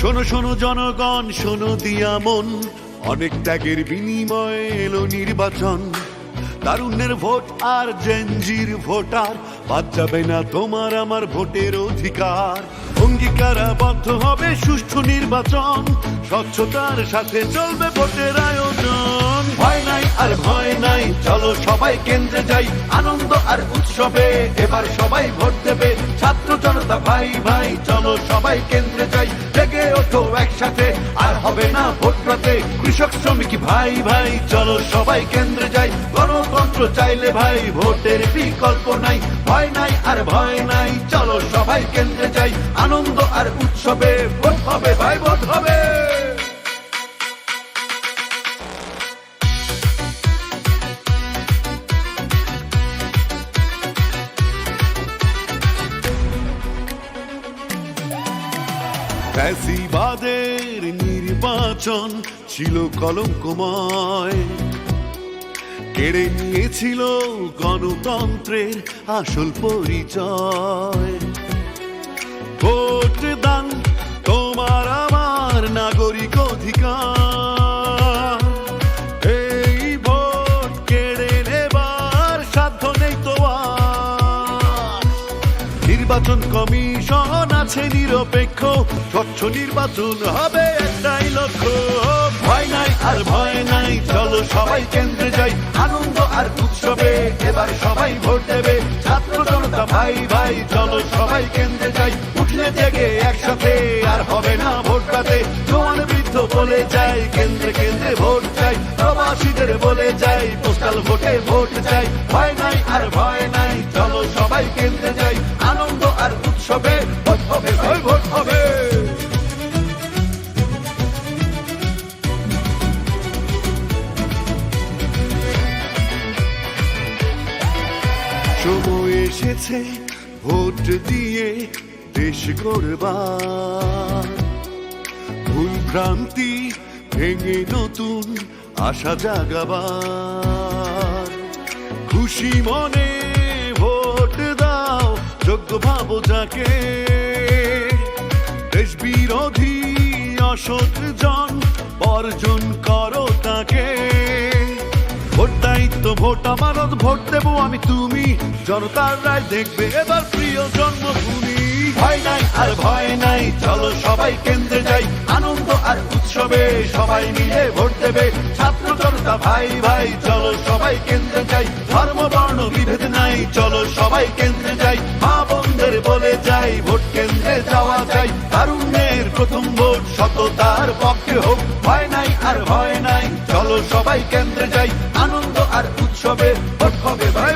শোনো শোনো জনগণ, শোনো দিয়া মন, অনেক ত্যাগের বিনিময়ে এলো নির্বাচন। তারুণ্যের ভোট আর জেনজির ভোটার, বাদ যাবে না তোমার আমার ভোটের অধিকার। অঙ্গীকারাবদ্ধ হবে সুষ্ঠু নির্বাচন, স্বচ্ছতার সাথে চলবে ভোটের আয়োজন। ভয় নাই আর ভয় নাই, চলো সবাই কেন্দ্রে যাই, আনন্দ আর উৎসবে এবার সবাই ভোট দেবে। ছাত্র জনতা ভাই ভাই, চলো সবাই কেন্দ্রে যাই, জেগে ওঠো একসাথে, আর হবে না ভোট রাতে। কৃষক শ্রমিক ভাই ভাই, চলো সবাই কেন্দ্রে যাই, গণতন্ত্র চাইলে ভাই ভোটের বিকল্প নাই। ভয় নাই আর ভয় নাই, চলো সবাই কেন্দ্রে যাই, আনন্দ আর উৎসবে ভোট হবে ভাই, ভোট হবে। ফ্যাসিবাদের নির্বাচন ছিল কলঙ্কময়, কেড়ে নিয়েছিল গণতন্ত্রের আসল পরিচয়। ভোট দান তোমার আমার নাগরিক অধিকার, এই ভোট কেড়ে নেবার সাধ্য নেই তোমার। নির্বাচন কমিশন আছে নিরপেক্ষ, স্বচ্ছ নির্বাচন হবে একটাই লক্ষ্য। ভয় নাই আর ভয় নাই, চলো সবাই কেন্দ্রে যাই, আনন্দ আর উৎসবে এবার সবাই ভোট দেবে। ছাত্র জনতা ভাই ভাই, চলো সবাই কেন্দ্রে যাই, উঠলে জেগে একসাথে, আর হবে না ভোট রাতে। জোয়ান বৃদ্ধ বলে যাই, কেন্দ্রে কেন্দ্রে ভোট চাই, প্রবাসীদের বলে যাই, পোস্টাল ভোটে ভোট চাই। ভয় নাই আর ভয় নাই, চলো সবাই কেন্দ্রে যাই, আনন্দ আর উৎসবে ভোট হবে ভাই, ভোট হবে। সময় এসেছে ভোট দিয়ে দেশ গড়বার, ভুল ভ্রান্তি ভেঙে নতুন আশা জাগাবার। খুশি মনে ভোট দাও, যোগ্য ভাবো যাকে, দেশ বিরোধী অসৎ জন বর্জন করো তাকে। ভোট দায়িত্ব, ভোট আমানত, ভোট দেবো আমি তুমি, জনতার রায় দেখবে এবার প্রিয় জন্মভূমি। ভয় নাই আর ভয় নাই, চলো সবাই কেন্দ্রে যাই, আনন্দ আর উৎসবে সবাই মিলে ভোট দেবে। ছাত্র জনতা ভাই ভাই, চলো সবাই কেন্দ্রে যাই, ধর্ম বর্ণ বিভেদ নাই, চলো সবাই কেন্দ্রে যাই। মা বোনদের বলে যাই, ভোট কেন্দ্রে যাওয়া যায়, তারুণ্যের প্রথম ভোট সততার পক্ষে হোক। ভয় নাই আর ভয় নাই, চলো সবাই কেন্দ্রে যাই, আনন্দ আর উৎসবে ভোট হবে ভাই।